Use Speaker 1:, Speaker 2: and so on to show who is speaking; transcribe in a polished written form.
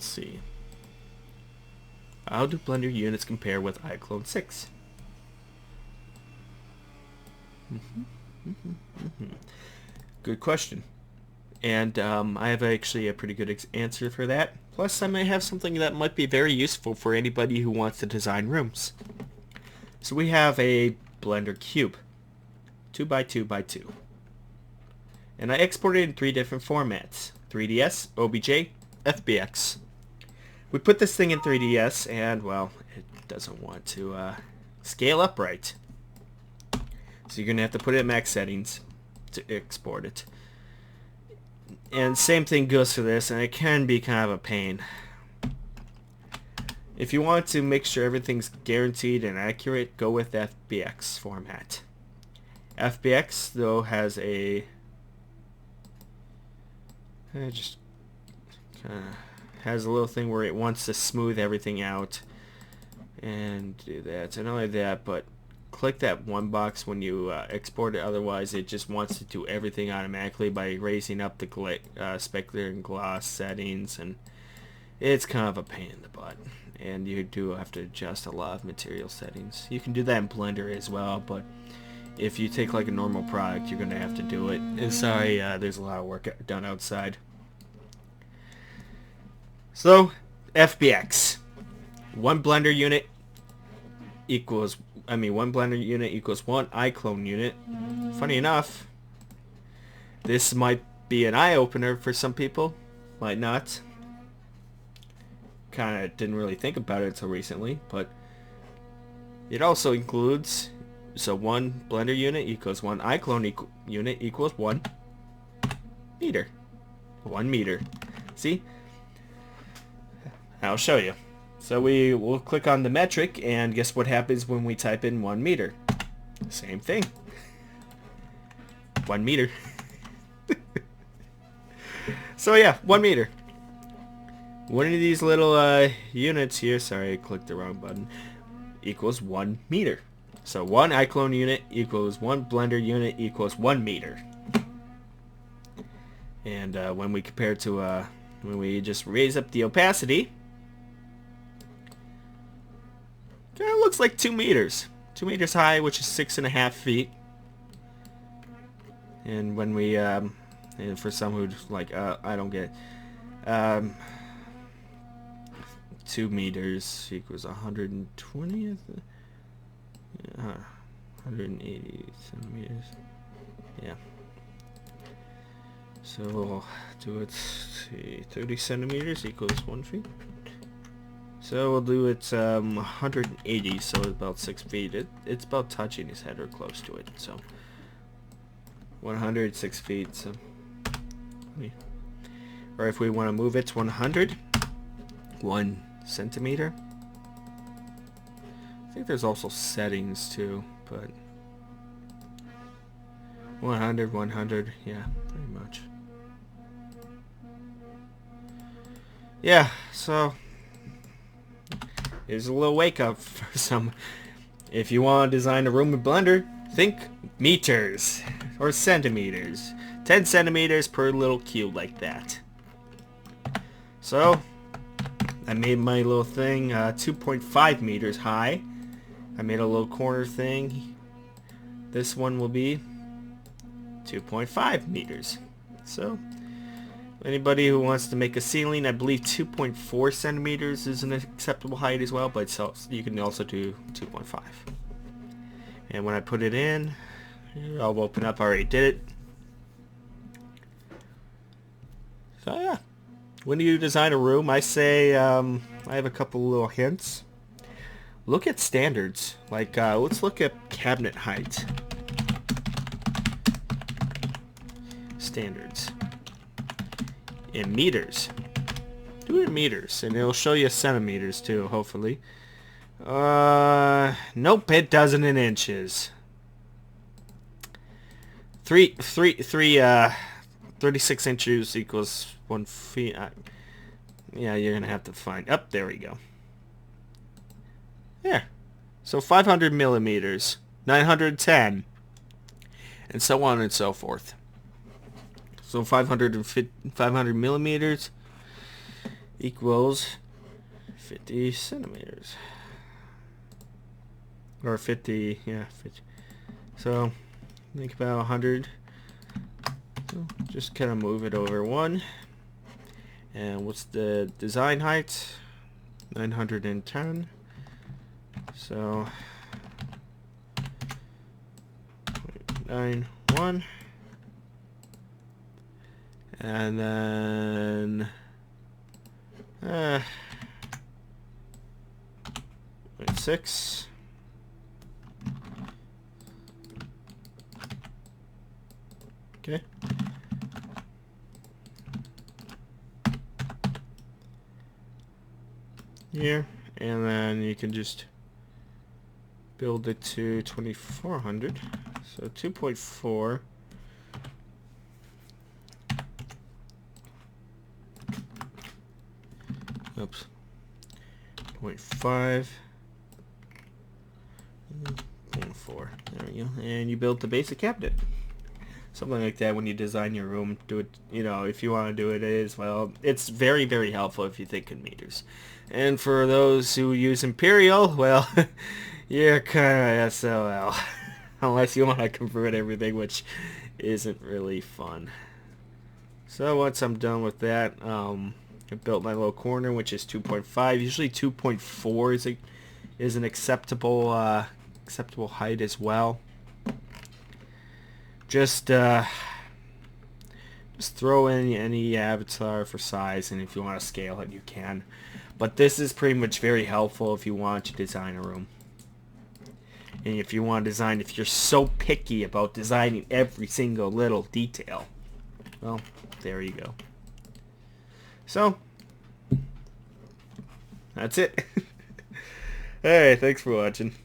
Speaker 1: let's see. How do Blender units compare with iClone 6? Good question. And I have actually a pretty good answer for that. Plus, I might have something that might be very useful for anybody who wants to design rooms. So we have a Blender cube, 2x2x2. And I exported in 3 different formats: 3DS, OBJ, FBX. We put this thing in 3DS and, well, it doesn't want to scale up right. So you're going to have to put it at max settings to export it. And same thing goes for this, and it can be kind of a pain. If you want to make sure everything's guaranteed and accurate, go with FBX format. FBX, though, has a... It just kind of has a little thing where it wants to smooth everything out and do that. So not only that, but click that one box when you export it. Otherwise, it just wants to do everything automatically by raising up the specular and gloss settings, and it's kind of a pain in the butt. And you do have to adjust a lot of material settings. You can do that in Blender as well, but if you take like a normal product, you're going to have to do it. And sorry, there's a lot of work done outside. So, FBX. One Blender unit equals one iClone unit. Funny enough, this might be an eye-opener for some people. Might not. Kind of didn't really think about it until recently, but it also includes, so one Blender unit equals one iClone unit equals 1 meter. 1 meter. See? I'll show you. So we will click on the metric, and guess what happens when we type in 1 meter? Same thing. 1 meter. So yeah, 1 meter. One of these little units here, sorry I clicked the wrong button, equals 1 meter. So one iClone unit equals one Blender unit equals 1 meter. And when we compare to when we just raise up the opacity, kind of looks like 2 meters. 2 meters high, which is 6.5 feet. And when we, and for some who's like, I don't get it. 2 meters equals 120, 180 centimeters. Yeah. So we'll do it, see, 30 centimeters equals 1 feet. So we'll do it 180, so it's about 6 feet. It's about touching his head or close to it. So 106 feet. So, or if we want to move it to 1 centimeter. I think there's also settings too, but 100, yeah, pretty much. Yeah, so here's a little wake up for some. If you want to design a room in Blender, think meters or centimeters. 10 centimeters per little cube like that. So I made my little thing 2.5 meters high. I made a little corner thing. This one will be 2.5 meters. So anybody who wants to make a ceiling, I believe 2.4 centimeters is an acceptable height as well, but you can also do 2.5. And when I put it in, I'll open up. I already did it. So yeah, when you design a room, I say I have a couple little hints. Look at standards. Like let's look at cabinet height. Standards. In meters. Do it in meters, and it'll show you centimeters too, hopefully. Nope, it doesn't in inches. 36 inches equals 1 feet. Yeah, you're gonna have to find. Up there we go. There. So 500 millimeters, 910, and so on and so forth. So 500 millimeters equals 50 centimeters. Or 50, yeah, 50. So think about 100. So just kind of move it over one. And what's the design height? 910. So 0.91. And then 0.6. Okay. Here, and then you can just build it to 2400. So 2.4. Oops. 0.5. 0.4. There we go. And you build the basic cabinet. Something like that when you design your room. Do it, you know, if you want to do it as well. It's very, very helpful if you think in meters. And for those who use imperial, well, you're kind of SOL. Unless you want to convert everything, which isn't really fun. So once I'm done with that, I built my little corner, which is 2.5. Usually 2.4 is an acceptable acceptable height as well. Just throw in any avatar for size, and if you want to scale it, you can. But this is pretty much very helpful if you want to design a room. And if you want to design, if you're so picky about designing every single little detail, well, there you go. So, that's it. Hey, thanks for watching.